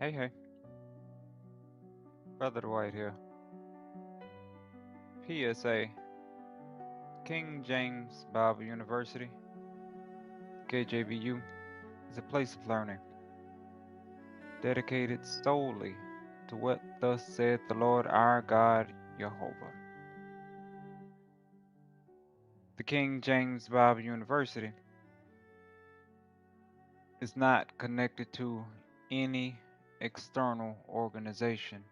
Hey, Brother Dwight here. PSA King James Bible University, KJVU, is a place of learning dedicated solely to what thus saith the Lord our God, JEHOVAH. The King James Bible University is not connected to any external organization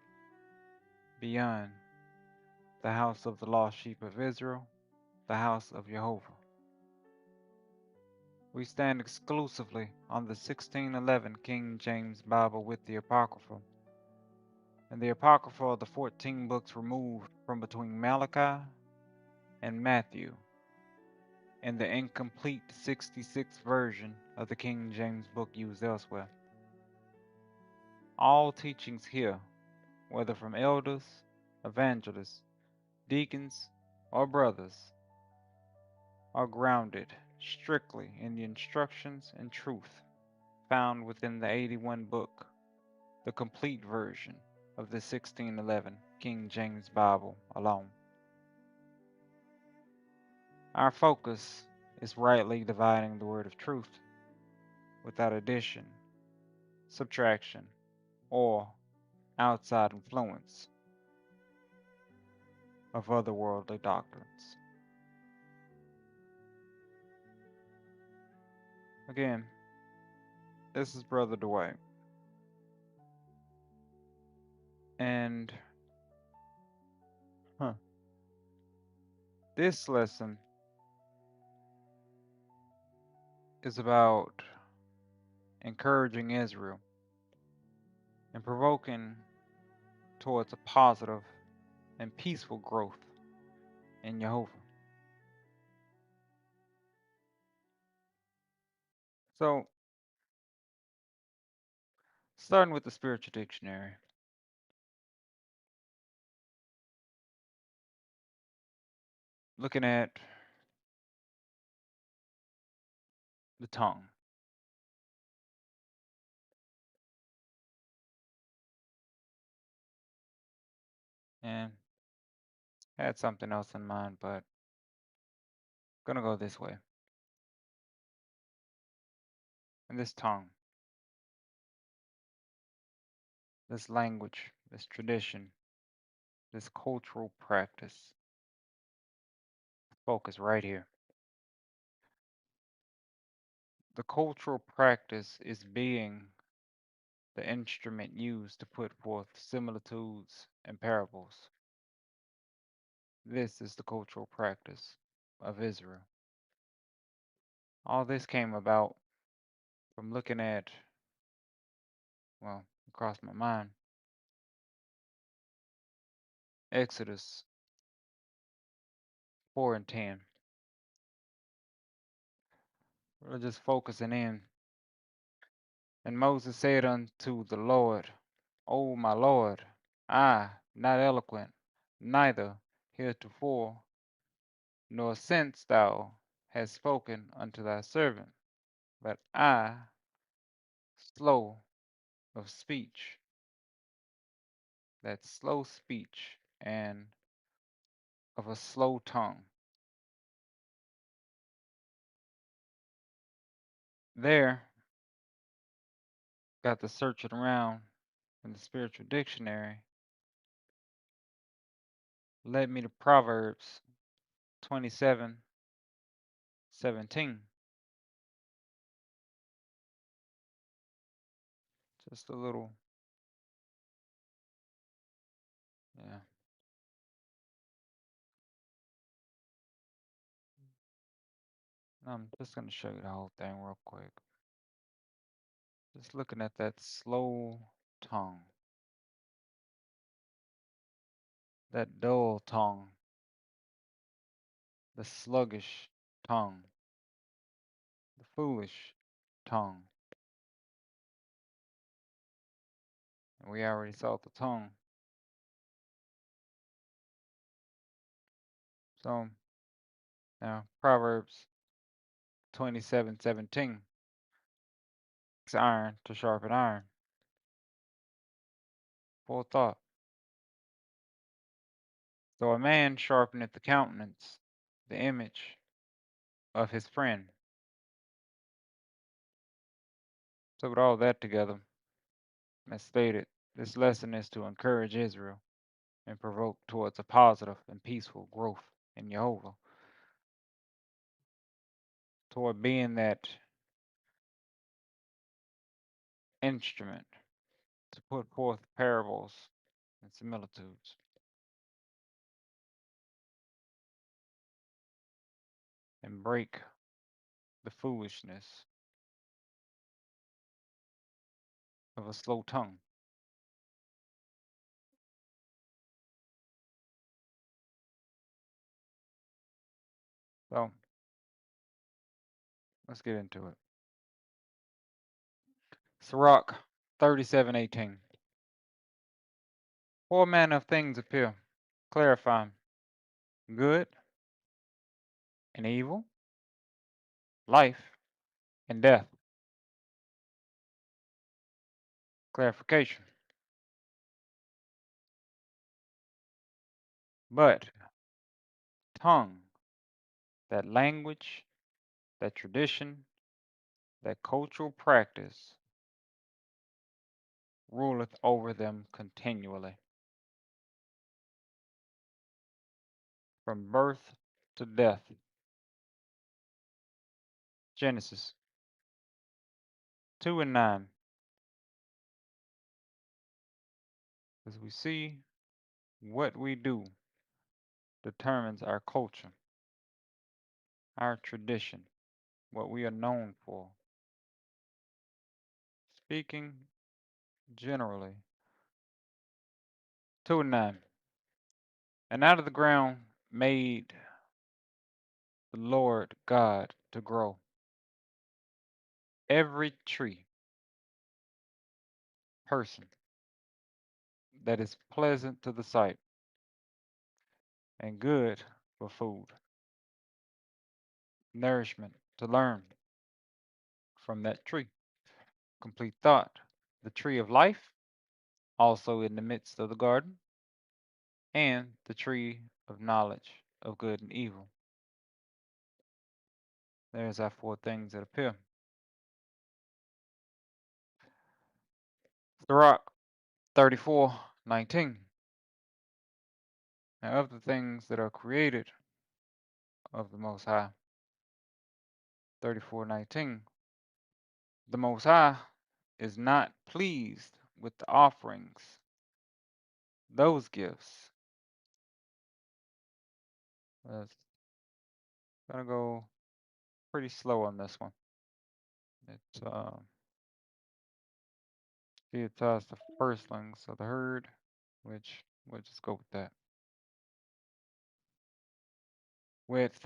beyond the house of the lost sheep of Israel, the house of JEHOVAH. We stand exclusively on the 1611 King James Bible with the Apocrypha, and the Apocrypha are the 14 books removed from between Malachi and Matthew, and the incomplete 66th version of the King James Book used elsewhere. All teachings here, whether from elders, evangelists, deacons, or brothers, are grounded strictly in the instructions and truth found within the 81 book, the complete version of the 1611 King James Bible alone. Our focus is rightly dividing the word of truth without addition, subtraction, or outside influence of otherworldly doctrines. Again, this is Brother Dwight, and this lesson is about encouraging Israel and provoking towards a positive and peaceful growth in JEHOVAH. So, starting with the spiritual dictionary, looking at the tongue. And I had something else in mind, but I'm gonna go this way. And this tongue, this language, this tradition, this cultural practice, focus right here. The cultural practice is being the instrument used to put forth similitudes and parables. This is the cultural practice of Israel. All this came about from looking at, well, across my mind, Exodus 4 and 10. We're just focusing in. And Moses said unto the Lord, O my Lord, I, not eloquent, neither heretofore, nor since thou hast spoken unto thy servant, but I, slow of speech. That's slow speech and of a slow tongue. There, got to search it around in the spiritual dictionary, led me to Proverbs 27:17. Just a little, yeah. I'm just going to show you the whole thing real quick. Just looking at that slow tongue, that dull tongue, the sluggish tongue, the foolish tongue. And we already saw the tongue. So now Proverbs 27:17. It's iron to sharpen iron. Full thought. So a man sharpeneth the countenance, the image of his friend. So with all that together, as stated, this lesson is to encourage Israel and provoke towards a positive and peaceful growth in JEHOVAH, toward being that instrument to put forth parables and similitudes, and break the foolishness of a slow tongue. So let's get into it. Sirach 37:18. Four manner of things appear, clarifying good and evil, life and death. Clarification. But tongue, that language, that tradition, that cultural practice ruleth over them continually, from birth to death. Genesis 2:9. As we see, what we do determines our culture, our tradition, what we are known for. Speaking generally. 2:9. And out of the ground made the Lord God to grow every tree, person, that is pleasant to the sight and good for food, nourishment to learn from that tree. Complete thought. The tree of life, also in the midst of the garden, and the tree of knowledge of good and evil. There's our four things that appear. Sirach 34:19. Now of the things that are created of the Most High. 34:19. The Most High is not pleased with the offerings, those gifts. It's gonna go pretty slow on this one. It's it ties the firstlings of the herd, which we'll just go with that. With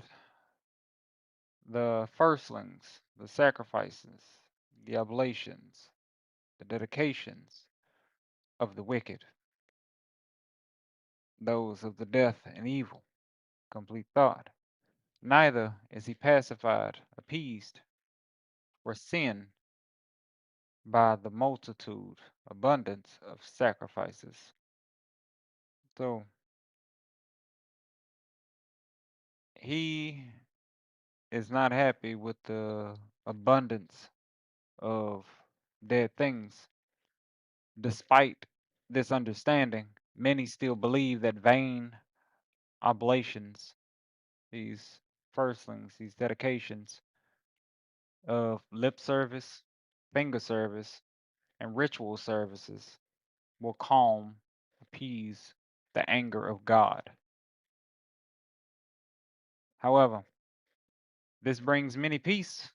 the firstlings, the sacrifices, the oblations, the dedications of the wicked, those of the death and evil. Complete thought. Neither is he pacified, appeased, or sin by the multitude, abundance of sacrifices. So he is not happy with the abundance of dead things. Despite this understanding, many still believe that vain oblations, these firstlings, these dedications of lip service, finger service, and ritual services will calm, appease the anger of God. However, this brings many peace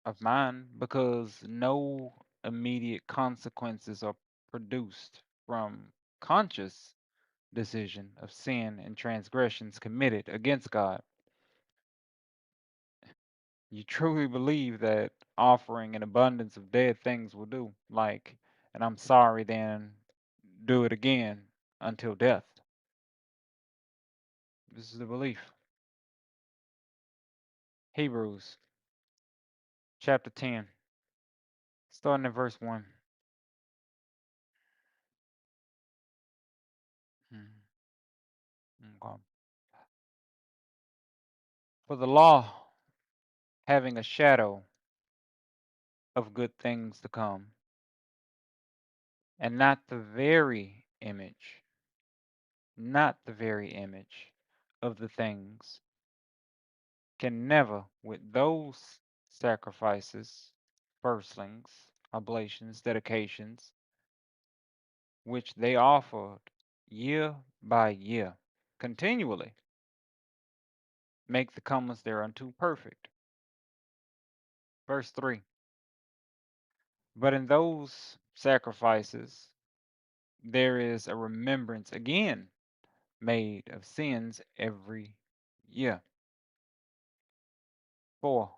of mind because no immediate consequences are produced from conscious decision of sin and transgressions committed against God. You truly believe that offering an abundance of dead things will do, like, and I'm sorry, then do it again until death. This is the belief. Hebrews chapter 10, starting at verse 1. outcome. For the law, having a shadow of good things to come, and not the very image, not the very image of the things, can never, with those sacrifices, firstlings, oblations, dedications, which they offered year by year, continually, make the comers thereunto perfect. Verse 3. But in those sacrifices there is a remembrance again made of sins every year. 4.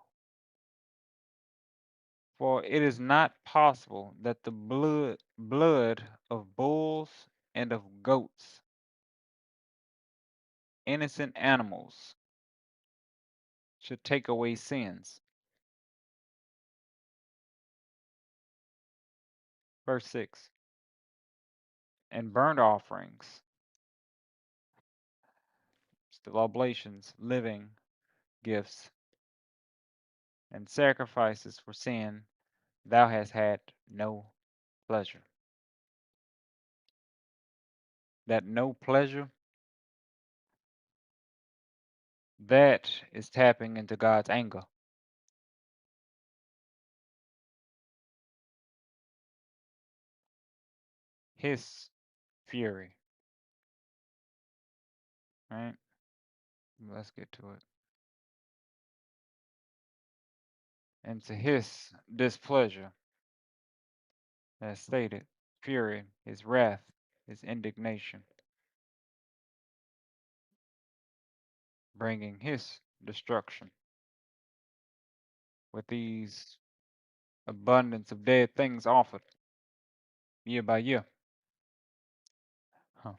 For it is not possible that the blood of bulls and of goats, innocent animals, should take away sins. Verse 6. And burnt offerings, still oblations, living gifts, and sacrifices for sin, thou hast had no pleasure. That no pleasure, that is tapping into God's anger. His fury. Right? Let's get to it. And to his displeasure, as stated, fury, his wrath, his indignation, bringing his destruction. With these abundance of dead things offered year by year. Huh.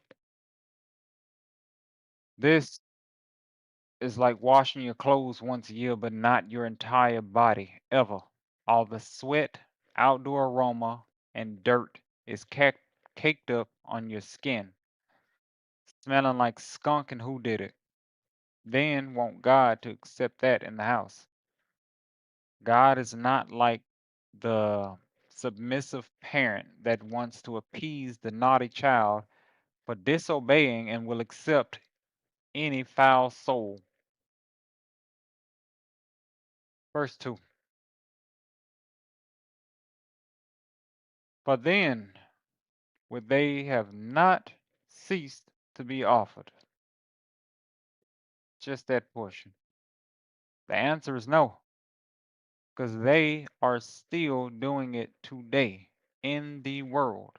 This is like washing your clothes once a year, but not your entire body ever. All the sweat, outdoor aroma, and dirt is caked up on your skin, smelling like skunk, and who did it? Then want God to accept that in the house. God is not like the submissive parent that wants to appease the naughty child for disobeying and will accept any foul soul. Verse 2. For then would they have not ceased to be offered? Just that portion. The answer is no, because they are still doing it today in the world.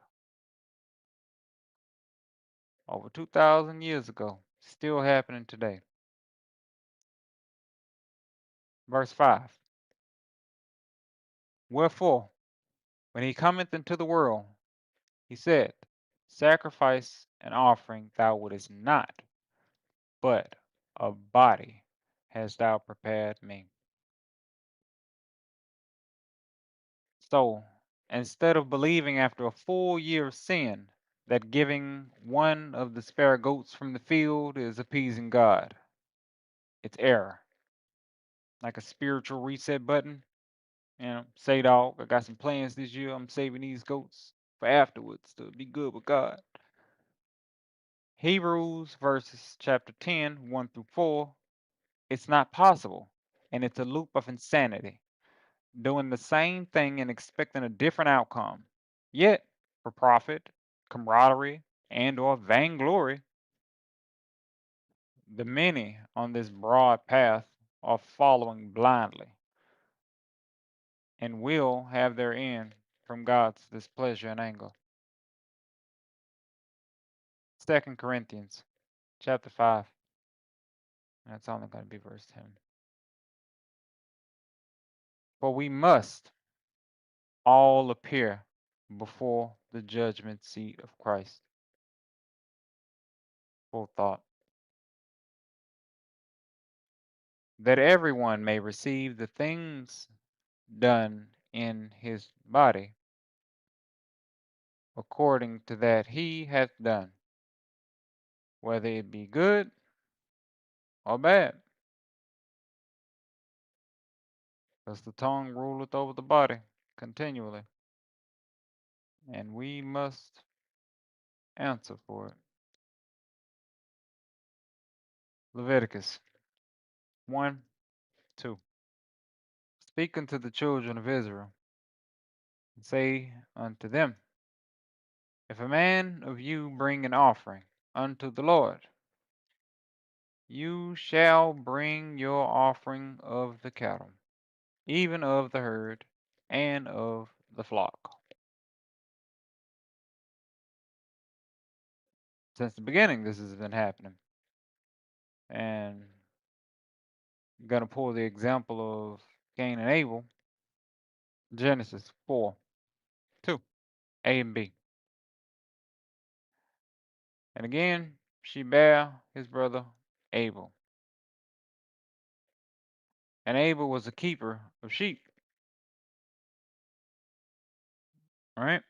Over 2,000 years ago, still happening today. Verse 5. Wherefore, when he cometh into the world, he said, sacrifice and offering thou wouldest not, but a body hast thou prepared me. So, instead of believing after a full year of sin that giving one of the spare goats from the field is appeasing God, it's error. Like a spiritual reset button. Say, dog, I got some plans this year. I'm saving these goats for afterwards to be good with God. Hebrews verses chapter 10, 1 through 4. It's not possible, and it's a loop of insanity, doing the same thing and expecting a different outcome. Yet, for profit, camaraderie, and or vainglory, the many on this broad path are following blindly and will have their end from God's displeasure and anger. 2 Corinthians chapter 5. That's only going to be verse 10. For we must all appear before the judgment seat of Christ. Full thought. That everyone may receive the things done in his body according to that he hath done, whether it be good or bad, because the tongue ruleth over the body continually, and we must answer for it. Leviticus 1, 2. Speak unto the children of Israel, and say unto them, if a man of you bring an offering unto the Lord, you shall bring your offering of the cattle, even of the herd, and of the flock. Since the beginning, this has been happening. And I'm going to pull the example of Cain and Abel, Genesis 4, 2, A and B. And again, she bare his brother Abel. And Abel was a keeper of sheep. All right?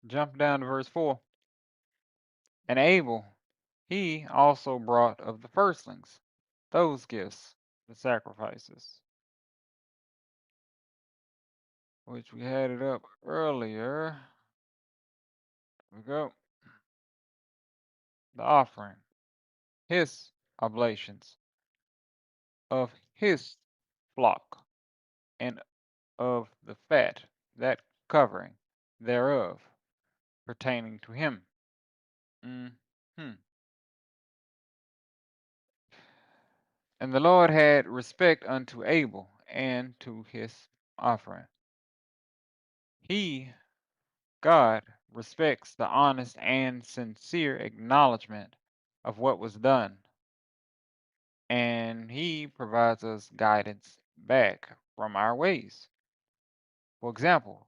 Jump down to verse 4. And Abel, he also brought of the firstlings, those gifts, the sacrifices, which we had it up earlier. Here we go. The offering, his oblations of his flock, and of the fat, that covering thereof, pertaining to him. And the Lord had respect unto Abel and to his offering. He, God, respects the honest and sincere acknowledgement of what was done, and He provides us guidance back from our ways. For example,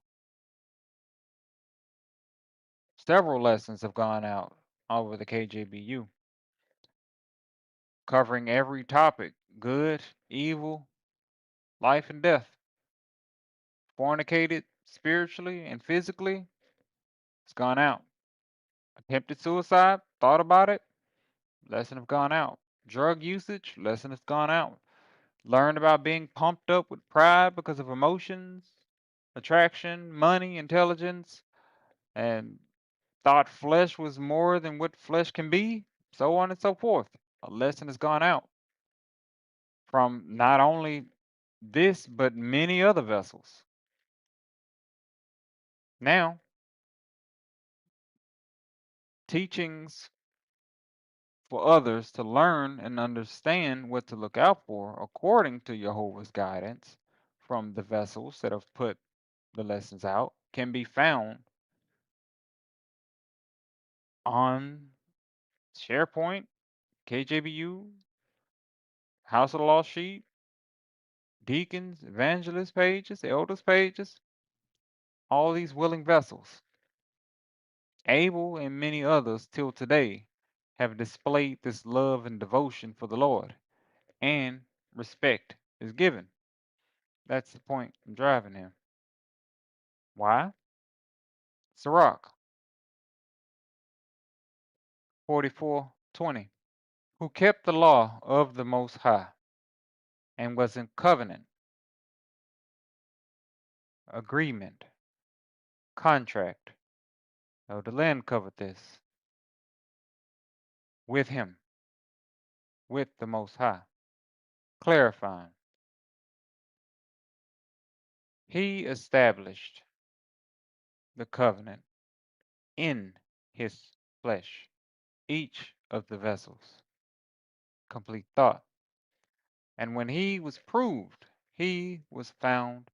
several lessons have gone out over the KJVU, covering every topic: good, evil, life and death, fornicated spiritually and physically. It's gone out. Attempted suicide, thought about it, lesson have gone out. Drug usage, lesson has gone out. Learned about being pumped up with pride because of emotions, attraction, money, intelligence, and thought flesh was more than what flesh can be, so on and so forth. A lesson has gone out from not only this, but many other vessels. Now, teachings for others to learn and understand what to look out for according to Jehovah's guidance from the vessels that have put the lessons out can be found on SharePoint, KJVU, House of the Lost Sheep, deacons, evangelist pages, elders pages, all these willing vessels. Abel and many others till today have displayed this love and devotion for the Lord, and respect is given. That's the point I'm driving here. Why? Sirach 44:20, who kept the law of the Most High, and was in covenant, agreement, contract, oh, the land covered this, with him, with the Most High, clarifying. He established the covenant in his flesh, each of the vessels. Complete thought. And when he was proved, he was found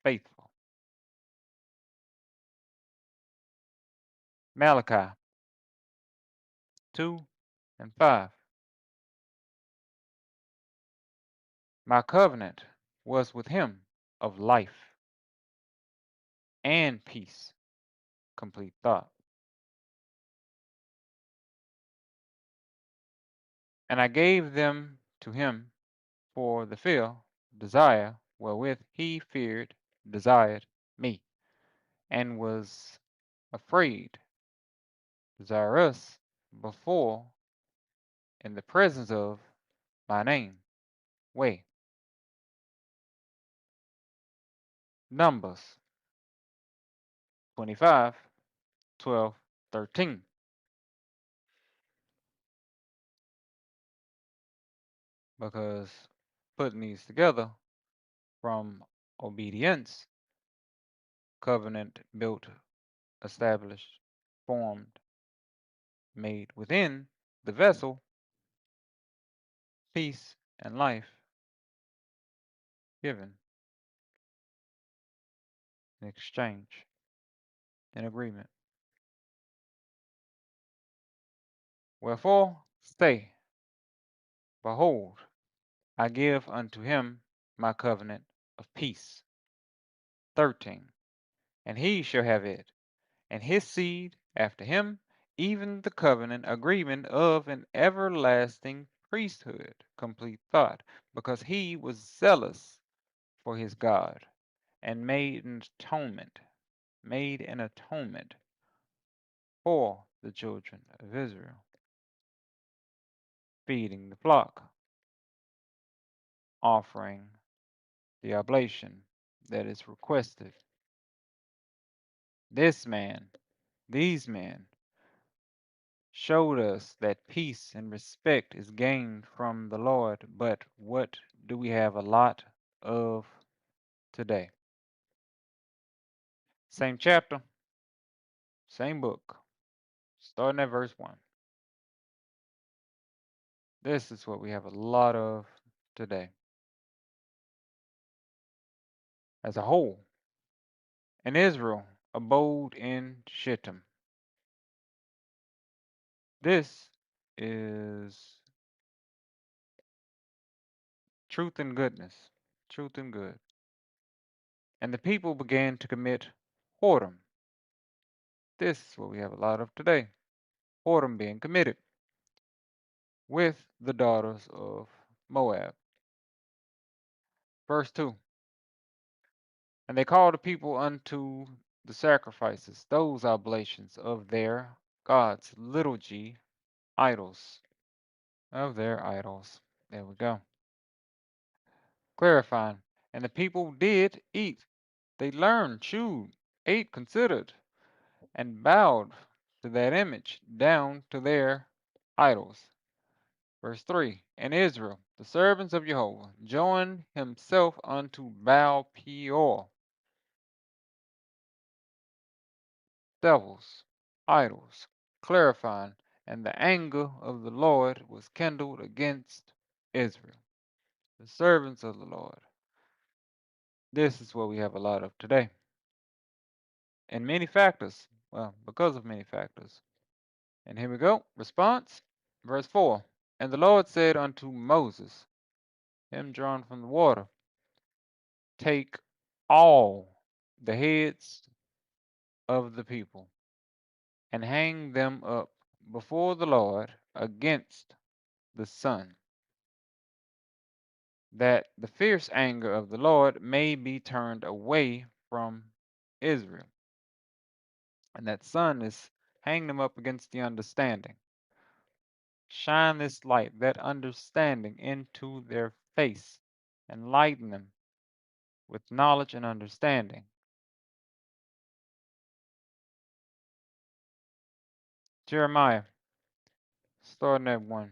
faithful. Malachi 2 and 5. My covenant was with him of life and peace. Complete thought. And I gave them to him for the fear, desire, wherewith he feared, desired me, and was afraid, desirous, before in the presence of my name. Way. Numbers 25, 12, 13. Because putting these together from obedience, covenant built, established, formed, made within the vessel, peace and life given in exchange, in agreement. Wherefore, say, behold, I give unto him my covenant of peace. 13. And he shall have it, and his seed after him, even the covenant agreement of an everlasting priesthood. Complete thought. Because he was zealous for his God, and made an atonement for the children of Israel, feeding the flock, offering the oblation that is requested. These men showed us that peace and respect is gained from the Lord, but what do we have a lot of today? Same chapter, same book, starting at verse 1. This is what we have a lot of today. As a whole, and Israel abode in Shittim. This is truth and goodness, truth and good. And the people began to commit whoredom. This is what we have a lot of today. Whoredom being committed with the daughters of Moab. Verse 2. And they called the people unto the sacrifices, those oblations of their gods, little g, idols, of their idols. There we go. Clarifying. And the people did eat. They learned, chewed, ate, considered, and bowed to that image, down to their idols. Verse 3. And Israel, the servants of Jehovah, joined himself unto Baal Peor, devils, idols, clarifying, and the anger of the Lord was kindled against Israel, the servants of the Lord. This is what we have a lot of today. And many factors. Well, because of many factors. And here we go. Response. Verse 4. And the Lord said unto Moses, him drawn from the water, take all the heads of the people and hang them up before the Lord against the sun, that the fierce anger of the Lord may be turned away from Israel. And that sun is hang them up against the understanding. Shine this light, that understanding, into their face, and lighten them with knowledge and understanding. Jeremiah, starting at 1.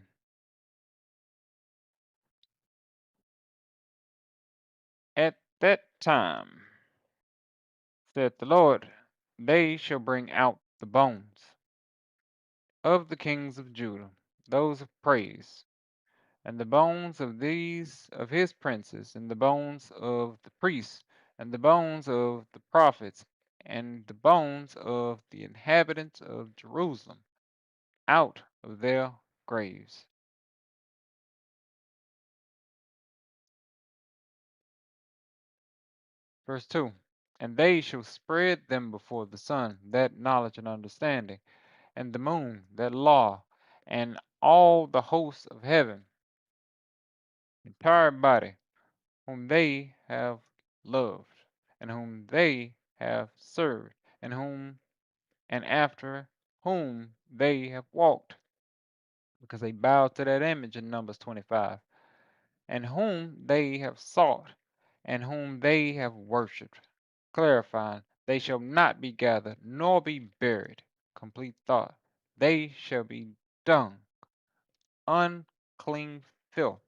At that time, said the Lord, they shall bring out the bones of the kings of Judah, those of praise, and the bones of these of his princes, and the bones of the priests, and the bones of the prophets, and the bones of the inhabitants of Jerusalem, out of their graves. Verse 2. And they shall spread them before the sun, that knowledge and understanding, and the moon, that law, and all the hosts of heaven, entire body, whom they have loved, and whom they have served, and after whom they have walked. because they bowed to that image in Numbers 25, and whom they have sought, and whom they have worshipped, clarifying, they shall not be gathered, nor be buried. Complete thought. They shall be dung, unclean filth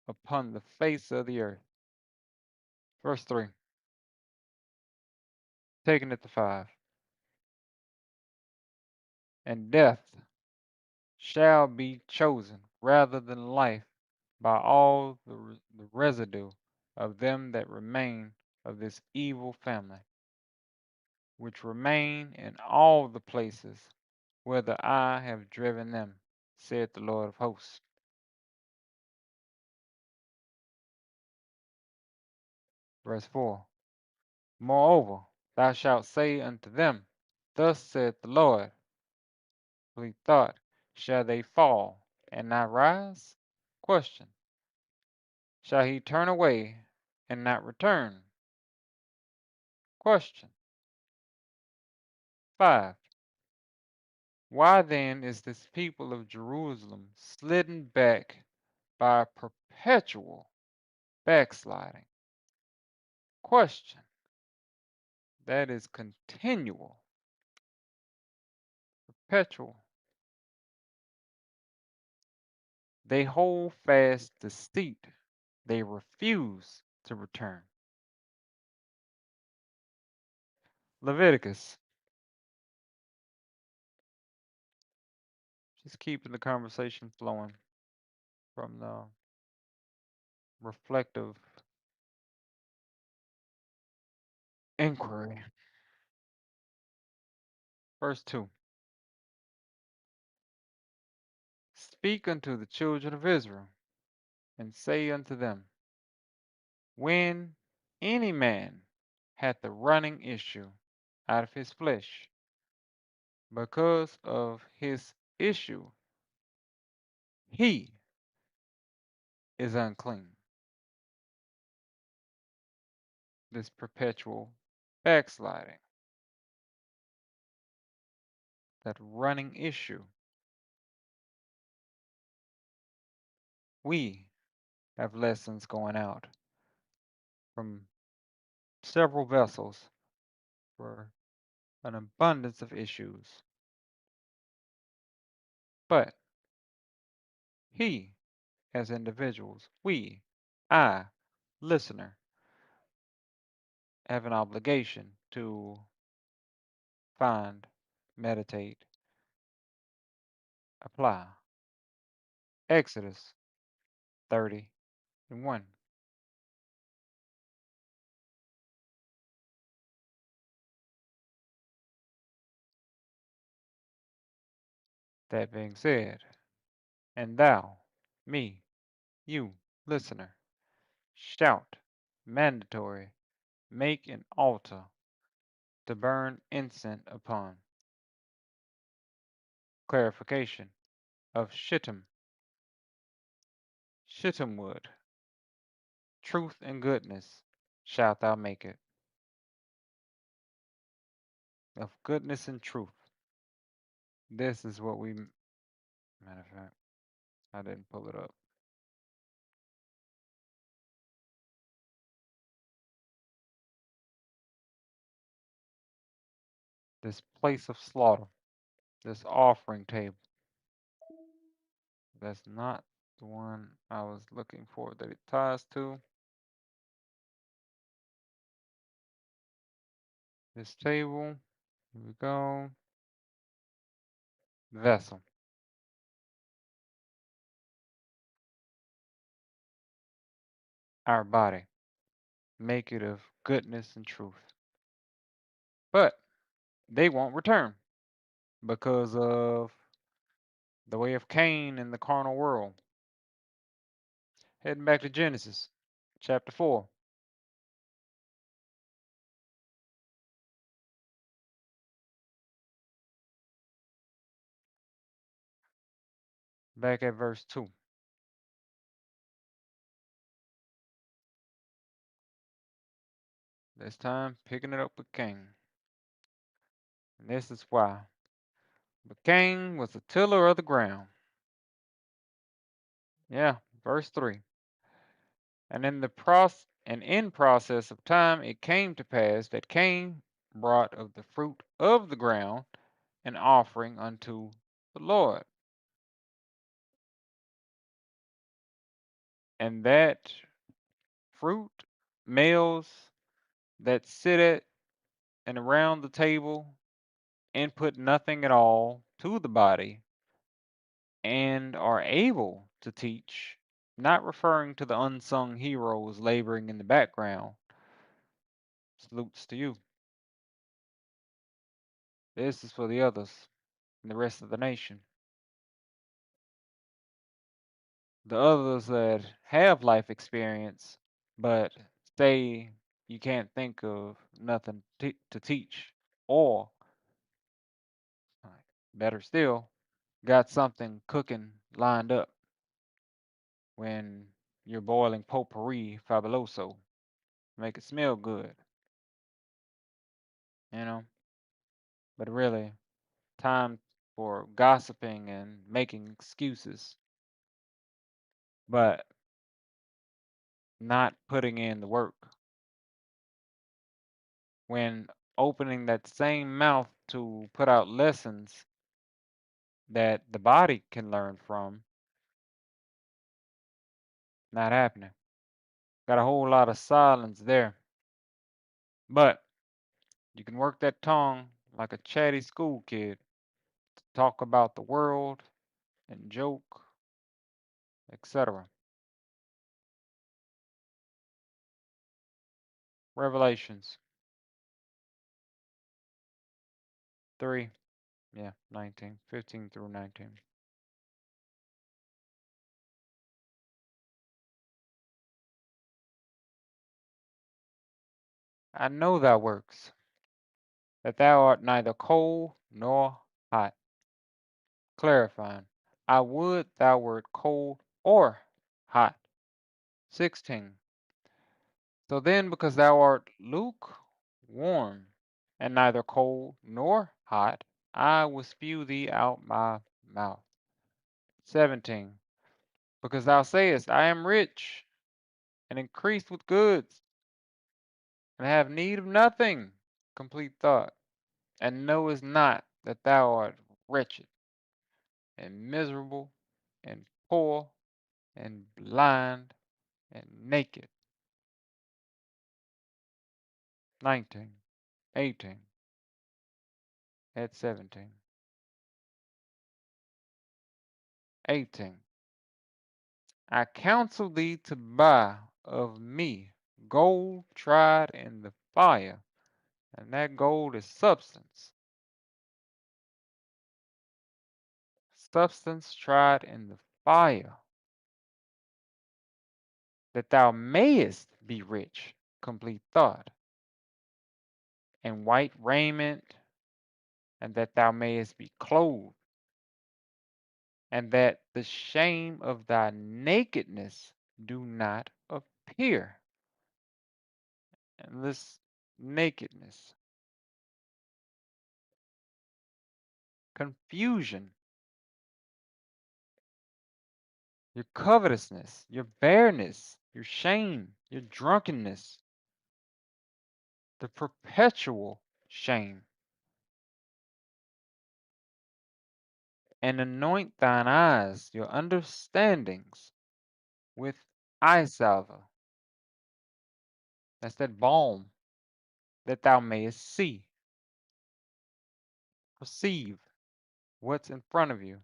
upon the face of the earth. Verse 3, taking it to 5. And death shall be chosen rather than life by all the residue of them that remain of this evil family, which remain in all the places whither I have driven them, saith the Lord of hosts. Verse 4. Moreover, thou shalt say unto them, Thus saith the Lord, complete thought, shall they fall and not rise? Question. Shall he turn away and not return? Question. 5. Why then is this people of Jerusalem slidden back by perpetual backsliding? Question. That is continual, perpetual. They hold fast deceit. They refuse to return. Leviticus. Just keeping the conversation flowing from the reflective inquiry. Verse 2. Speak unto the children of Israel, and say unto them, when any man hath a running issue out of his flesh, because of his issue, he is unclean. This perpetual backsliding, that running issue. We have lessons going out from several vessels for an abundance of issues. But he, as individuals, we, I, listener, have an obligation to find, meditate, apply. Exodus 30:1. That being said, and thou, me, you, listener, shout, mandatory, make an altar to burn incense upon. Clarification of shittim wood, truth and goodness shalt thou make it. Of goodness and truth. This is what we, matter of fact, I didn't pull it up. This place of slaughter, this offering table. That's not the one I was looking for that it ties to. This table, here we go. Vessel. Our body. Make it of goodness and truth. But they won't return because of the way of Cain in the carnal world. Heading back to Genesis chapter 4. Back at verse 2. This time picking it up with Cain. And this is why. But Cain was a tiller of the ground, Yeah, verse 3. And in process of time it came to pass that Cain brought of the fruit of the ground an offering unto the Lord. And that fruit, males that sit at and around the table and put nothing at all to the body and are able to teach, not referring to the unsung heroes laboring in the background. Salutes to you. This is for the others and the rest of the nation. The others that have life experience, but say you can't think of nothing to teach, or better still, got something cooking lined up when you're boiling potpourri fabuloso, make it smell good, you know. But really, time for gossiping and making excuses, but not putting in the work. When opening that same mouth to put out lessons that the body can learn from, not happening. Got a whole lot of silence there. But you can work that tongue like a chatty school kid to talk about the world and joke, etc. Revelations 3, yeah, 19, 15 through 19. I know thy works, that thou art neither cold nor hot. Clarifying, I would thou wert cold or hot. 16. So then, because thou art lukewarm, and neither cold nor hot, I will spew thee out my mouth. 17. Because thou sayest, I am rich, and increased with goods, and have need of nothing. Complete thought. And knowest not that thou art wretched, and miserable, and poor, and blind, and naked. 19, 18, at 17. 18. I counsel thee to buy of me gold tried in the fire, and that gold is substance. Substance tried in the fire, that thou mayest be rich. Complete thought. And white raiment, and that thou mayest be clothed, and that the shame of thy nakedness do not appear. And this nakedness, confusion, your covetousness, your bareness, your shame, your drunkenness, the perpetual shame, and anoint thine eyes, your understandings, with eye salve. That's that balm that thou mayest see, perceive what's in front of you.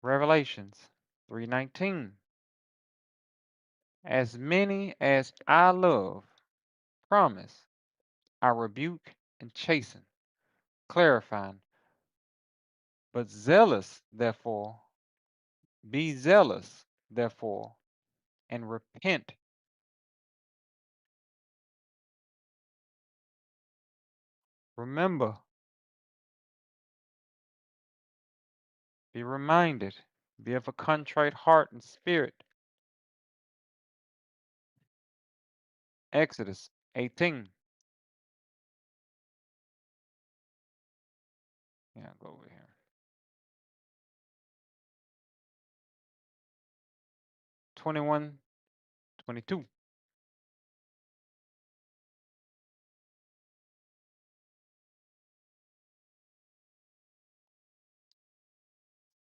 Revelations 3:19. As many as I love, promise, I rebuke and chasten, clarifying, but be zealous, therefore, and repent. Remember, be reminded, be of a contrite heart and spirit. Exodus 18. Yeah, go over here. '21, '22.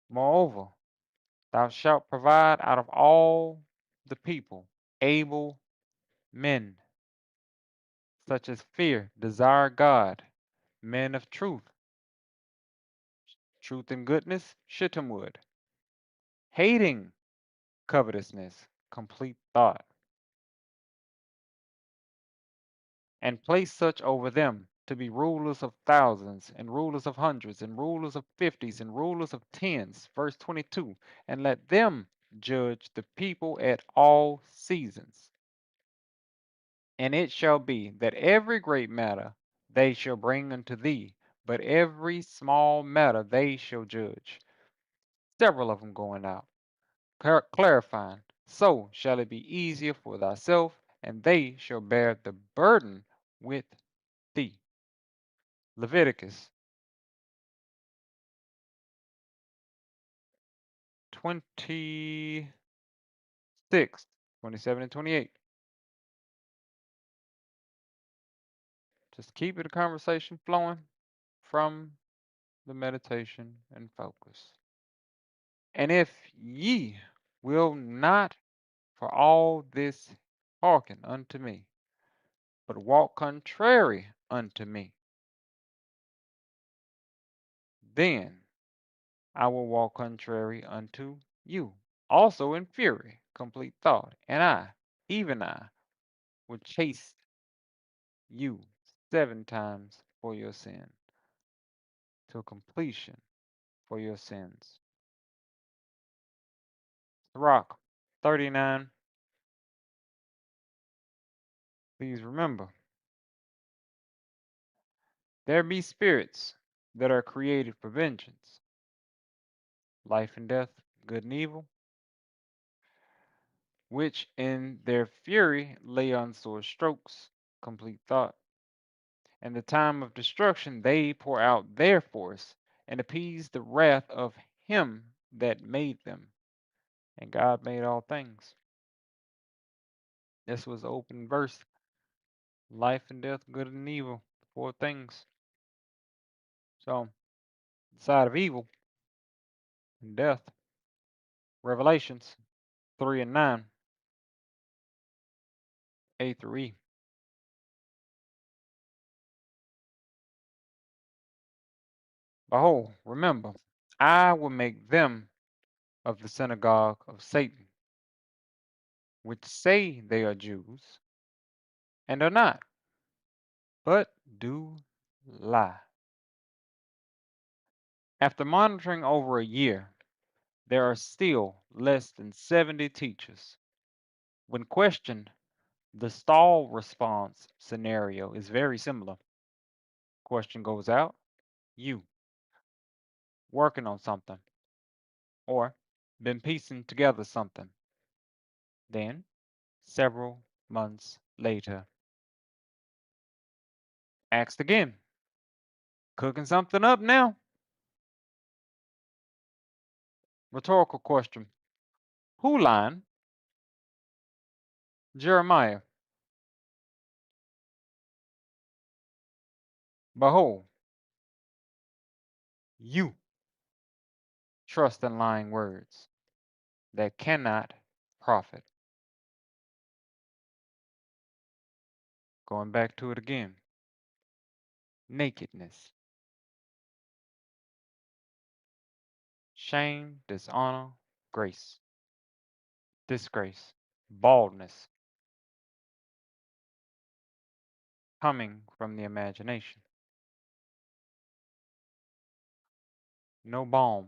Moreover, thou shalt provide out of all the people able men, such as fear, desire God, men of truth, truth and goodness, shittim wood, hating covetousness, complete thought, and place such over them to be rulers of thousands, and rulers of hundreds, and rulers of fifties, and rulers of tens. Verse 22. And let them judge the people at all seasons. And it shall be that every great matter they shall bring unto thee, but every small matter they shall judge. Several of them going out, clarifying. So shall it be easier for thyself, and they shall bear the burden with thee. Leviticus 26, 27 and 28. Just keep the conversation flowing from the meditation and focus. And if ye will not for all this hearken unto me, but walk contrary unto me, then I will walk contrary unto you, also in fury, complete thought, and I, even I, will chase you 7 times for your sin, till completion for your sins. Sirach 39. Please remember, there be spirits that are created for vengeance, life and death, good and evil, which in their fury lay on sore strokes, complete thought. And the time of destruction they pour out their force and appease the wrath of him that made them. And God made all things. This was the open verse. Life and death, good and evil, 4 things. So, the side of evil and death, Revelations 3 and 9, A through E. Behold, remember, I will make them of the synagogue of Satan, which say they are Jews, and are not, but do lie. After monitoring over a year, there are still less than 70 teachers. When questioned, the stall response scenario is very similar. Question goes out, you, working on something, or been piecing together something. Then, several months later, asked again, cooking something up now? Rhetorical question. Who lying? Jeremiah. Behold, you trust in lying words that cannot profit. Going back to it again. Nakedness, shame, dishonor, grace, disgrace, baldness, coming from the imagination. No balm,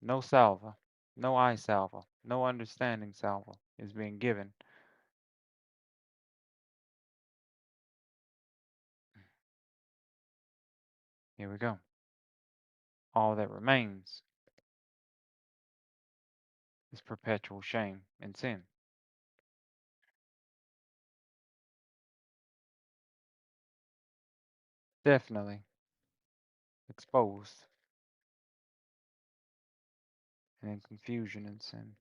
no salva, no eye salva, no understanding salva is being given. Here we go. All that remains is perpetual shame and sin. Definitely, exposed, and in confusion and sin.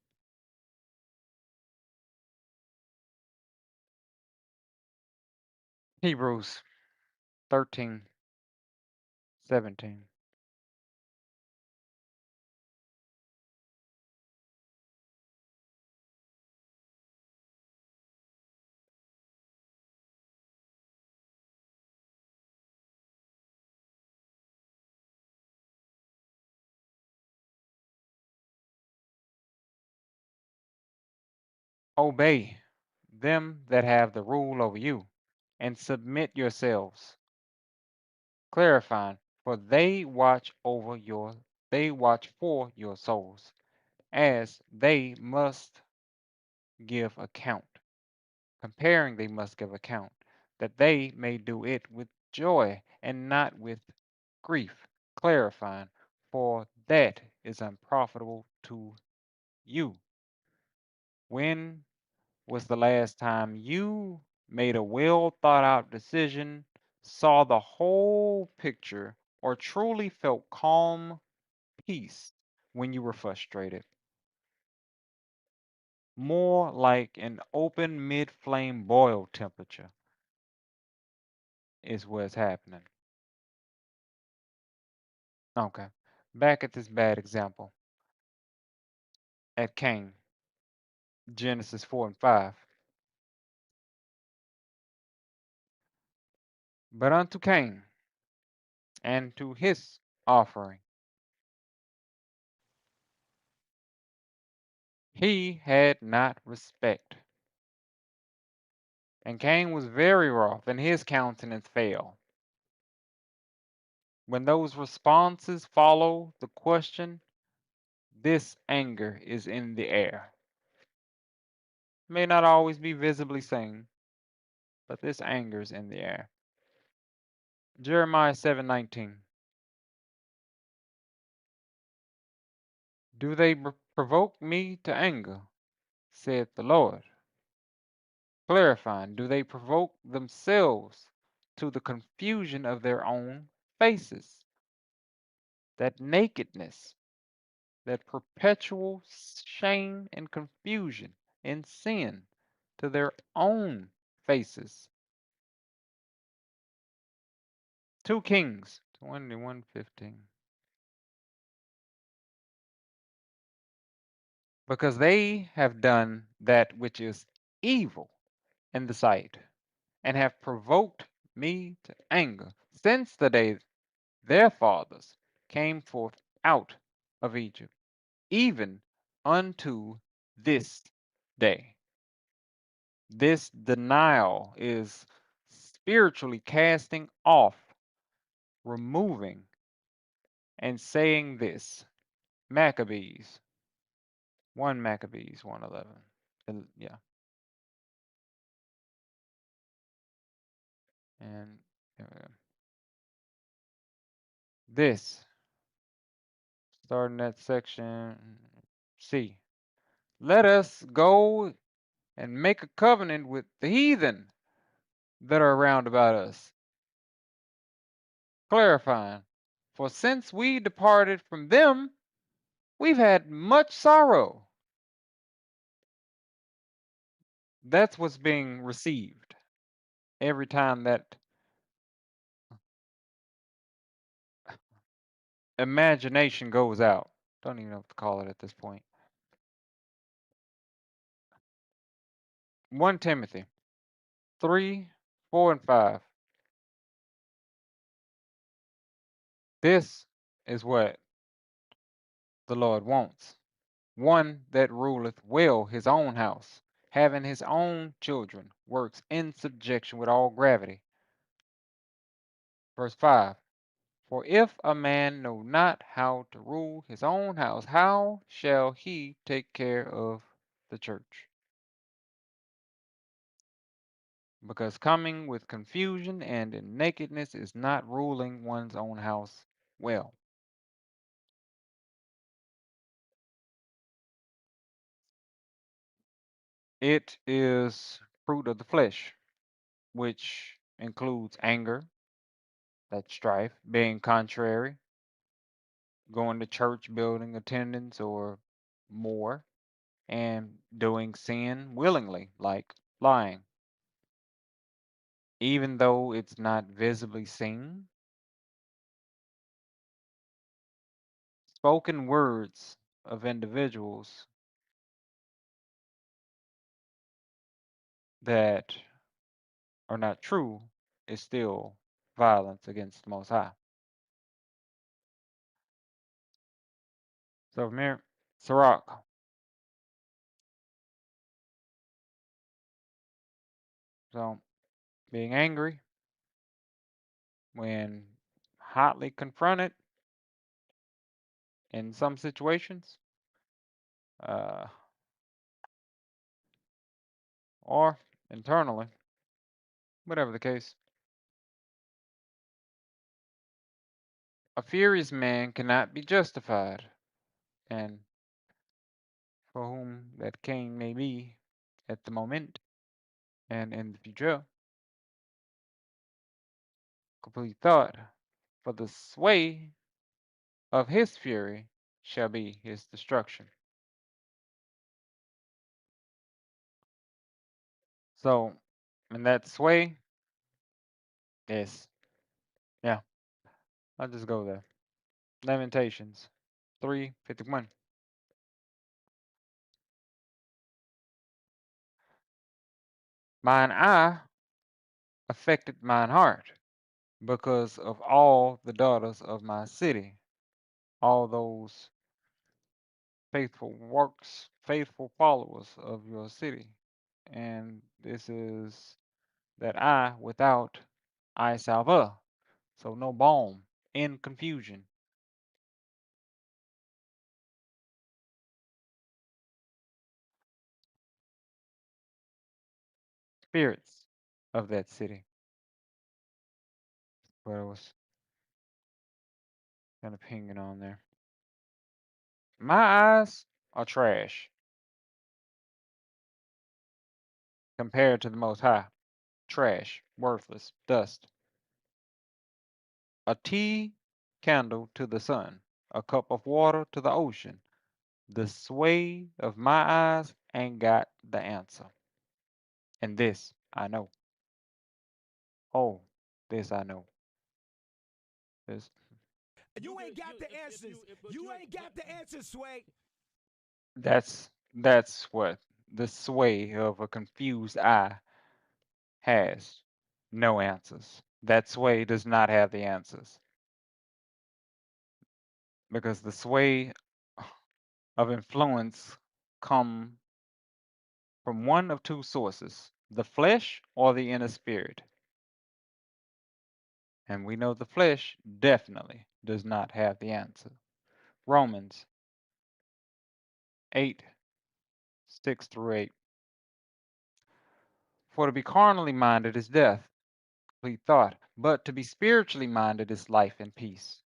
Hebrews 13:17. Obey them that have the rule over you, and submit yourselves, clarifying, for they watch for your souls, as they must give account. Comparing, they must give account, that they may do it with joy and not with grief, clarifying, for that is unprofitable to you. When was the last time you made a well thought out decision, saw the whole picture, or truly felt calm peace when you were frustrated? More like an open mid flame boil temperature is what's happening. Okay. Back at this bad example at Cain, Genesis 4 and 5. But unto Cain and to his offering he had not respect. And Cain was very wroth, and his countenance fell. When those responses follow the question, this anger is in the air. May not always be visibly seen, but this anger is in the air. Jeremiah 7:19. Do they provoke me to anger, saith the Lord? Clarifying, do they provoke themselves to the confusion of their own faces? That nakedness, that perpetual shame and confusion and sin to their own faces. 2 Kings 21:15. Because they have done that which is evil in the sight, and have provoked me to anger since the day their fathers came forth out of Egypt, even unto this day. This denial is spiritually casting off, removing, and saying this. Maccabees, 1 Maccabees 1:11. Yeah. And this, starting at section C. Let us go and make a covenant with the heathen that are round about us, clarifying, for since we departed from them, we've had much sorrow. That's what's being received every time that imagination goes out. Don't even know what to call it at this point. 1 Timothy 3, 4, and 5. This is what the Lord wants. One that ruleth well his own house, having his own children, works in subjection with all gravity. Verse 5. For if a man know not how to rule his own house, how shall he take care of the church? Because coming with confusion and in nakedness is not ruling one's own house well. It is fruit of the flesh, which includes anger, that strife, being contrary, going to church, building attendance, or more, and doing sin willingly, like lying, even though it's not visibly seen. Spoken words of individuals that are not true is still violence against the Most High. So, Mir, Sirach, so being angry when hotly confronted in some situations, uh, or internally, whatever the case. A furious man cannot be justified, and for whom that Cain may be at the moment and in the future, complete thought, for the sway of his fury shall be his destruction. So, in that sway, yes, yeah, I'll just go there. Lamentations 3:51. Mine eye affected mine heart because of all the daughters of my city, all those faithful works, faithful followers of your city. And this is that I without I salva. So no balm in confusion. Spirits of that city. But I was kind of hanging on there. My eyes are trash compared to the Most High. Trash, worthless, dust. A tea candle to the sun, a cup of water to the ocean. The sway of my eyes ain't got the answer. And this I know. Oh, this I know. This You ain't got the answers. You ain't got the answers, Sway. that's what the sway of a confused eye has. No answers. That sway does not have the answers. Because the sway of influence come from one of two sources, the flesh or the inner spirit. And we know the flesh definitely does not have the answer. Romans 8:6-8. For to be carnally minded is death, complete thought, but to be spiritually minded is life and peace,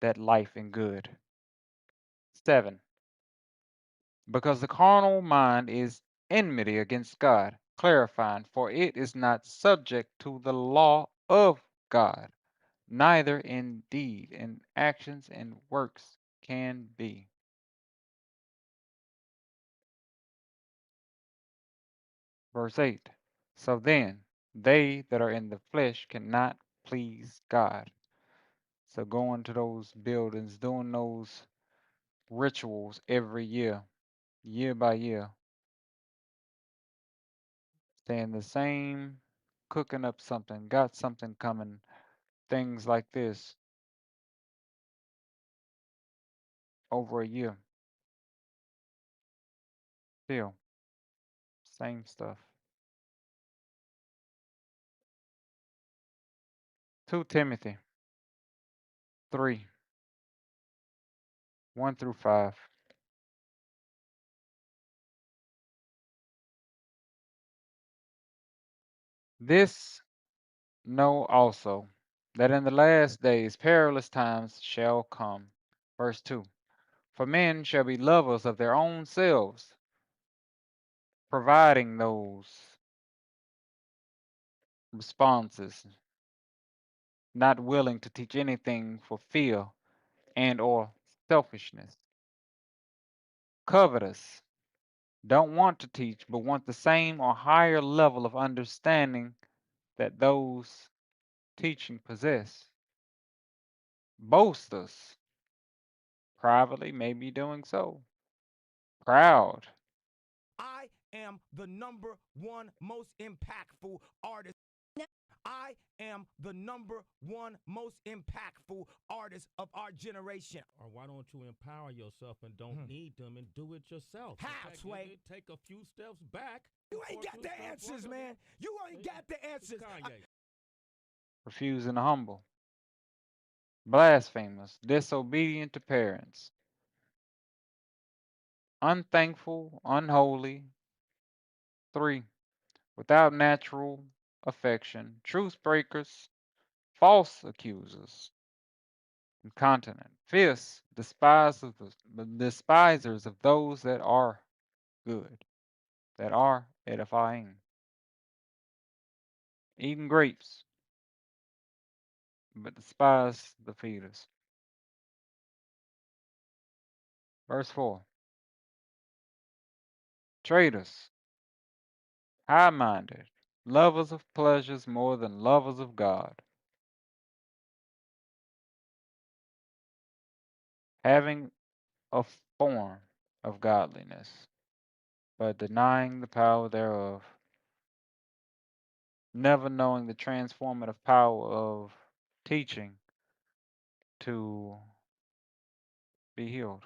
that life and good. 7. Because the carnal mind is enmity against God, clarifying, for it is not subject to the law of God, neither in deed, in actions and works can be. Verse 8. So then, they that are in the flesh cannot please God. So going to those buildings, doing those rituals every year, year by year, staying the same, cooking up something, got something coming, things like this over a year. Still, same stuff. 2 Timothy 3, 1-5. This know also, that in the last days perilous times shall come. Verse 2. For men shall be lovers of their own selves, providing those responses, not willing to teach anything for fear and or selfishness, covetous, don't want to teach, but want the same or higher level of understanding that those teaching possess. Boasters, privately may be doing so. Proud, I am the number one most impactful artist. I am the number one most impactful artist of our generation. Or why don't you empower yourself and don't need them and do it yourself? Halfway. Take a few steps back. You ain't got the answers, man. You ain't got the answers. Kanye. refusing to humble, blasphemous, disobedient to parents, unthankful, unholy. 3. Without natural affection, truth breakers, false accusers, incontinent, fierce, despisers of those that are good, that are edifying, eating grapes, but despise the fetus. Verse 4. Traitors, high minded, lovers of pleasures more than lovers of God, having a form of godliness, but denying the power thereof, never knowing the transformative power of teaching to be healed,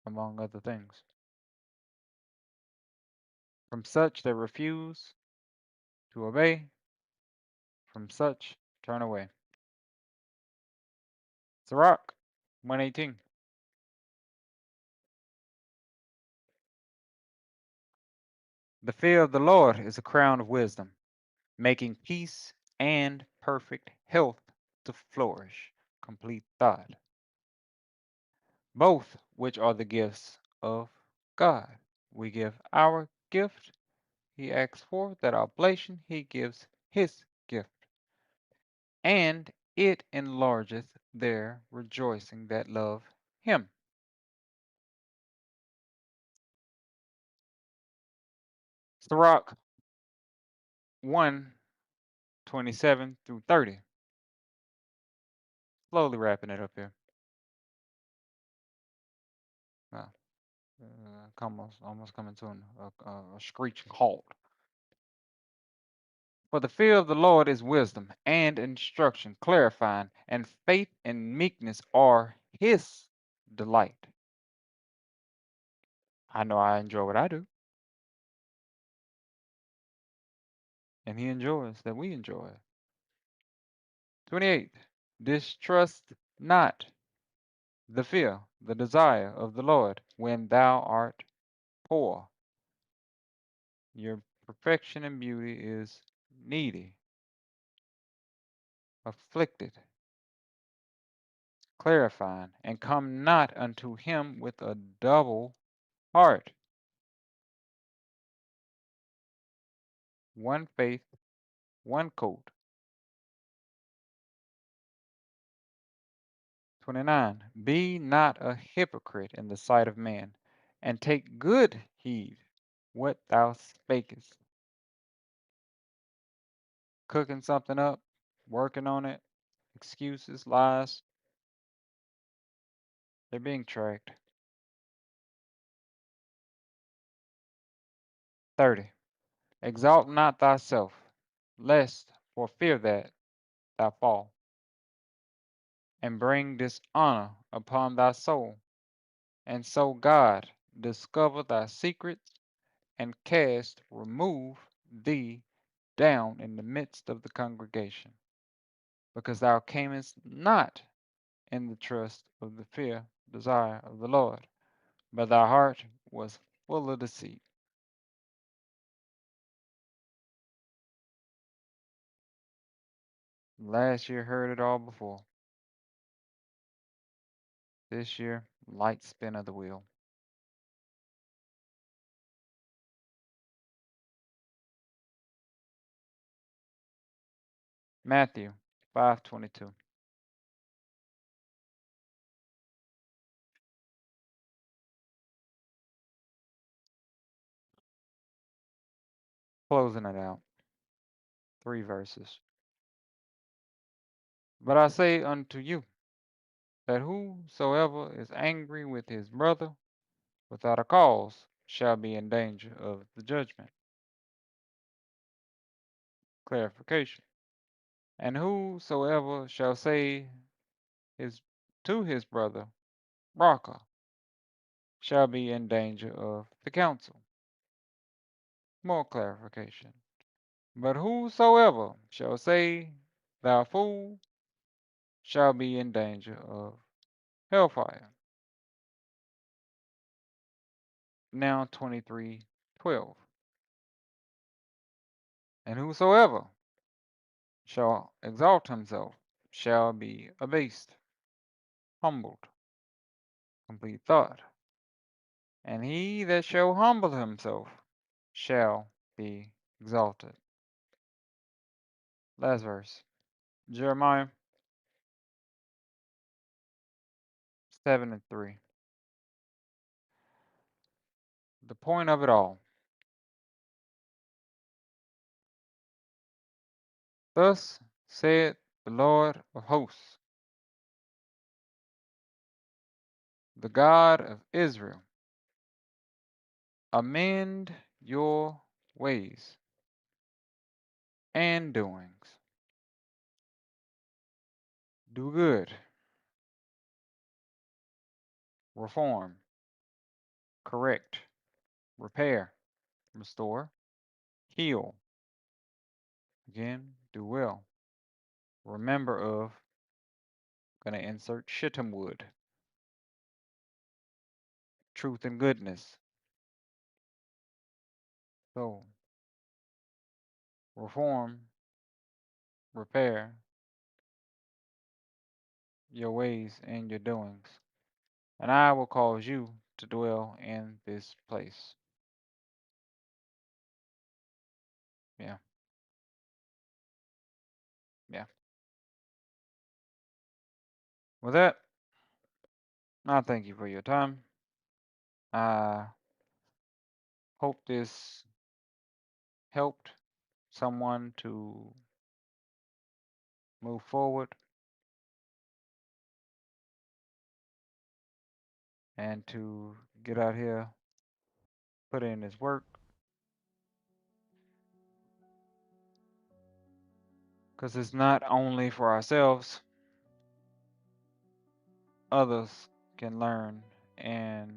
among other things. From such that refuse to obey, from such turn away. Sirach 118. The fear of the Lord is a crown of wisdom, making peace and perfect health to flourish, complete thought, both which are the gifts of God. We give our gift, he asks for that oblation, he gives his gift, and it enlargeth their rejoicing that love him. Sirach 1:27 through 30. Slowly wrapping it up here. Uh, almost coming to a screeching halt. For the fear of the Lord is wisdom and instruction, clarifying, and faith and meekness are his delight. I know I enjoy what I do, and he enjoys that we enjoy it. 28. Distrust not the fear, the desire of the Lord when thou art poor. Your perfection and beauty is needy, afflicted, clarifying, and come not unto him with a double heart. One faith, one coat. 29. Be not a hypocrite in the sight of man, and take good heed what thou spakest. Cooking something up, working on it, excuses, lies, they're being tracked. 30. Exalt not thyself, lest for fear that thou fall, and bring dishonor upon thy soul, and so God discover thy secrets, and remove thee down in the midst of the congregation, because thou camest not in the trust of the fear, desire of the Lord, but thy heart was full of deceit. Last year heard it all before. This year, light spin of the wheel. Matthew 5:22. closing it out. 3 verses. But I say unto you, that whosoever is angry with his brother without a cause shall be in danger of the judgment. Clarification. And whosoever shall say to his brother, Raka, shall be in danger of the council. More clarification. But whosoever shall say, Thou fool, shall be in danger of hellfire. Now 23:12. And whosoever shall exalt himself shall be abased, humbled. Complete thought. And he that shall humble himself shall be exalted. Last verse. Jeremiah 7:3. The point of it all. Thus saith the Lord of hosts, the God of Israel, amend your ways and doings. Do good, reform, correct, repair, restore, heal. Again, do well. Remember of, going to insert shittim wood, truth and goodness. So, reform, repair your ways and your doings, and I will cause you to dwell in this place. Yeah, yeah. With that, I thank you for your time. I hope this helped someone to move forward and to get out here, put in his work, because it's not only for ourselves, others can learn and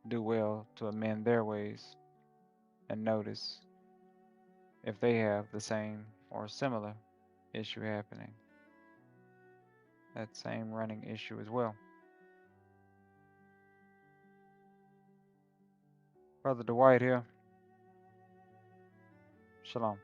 do well to amend their ways and notice if they have the same or similar issue happening, that same running issue as well. Brother Dwight here. Shalom.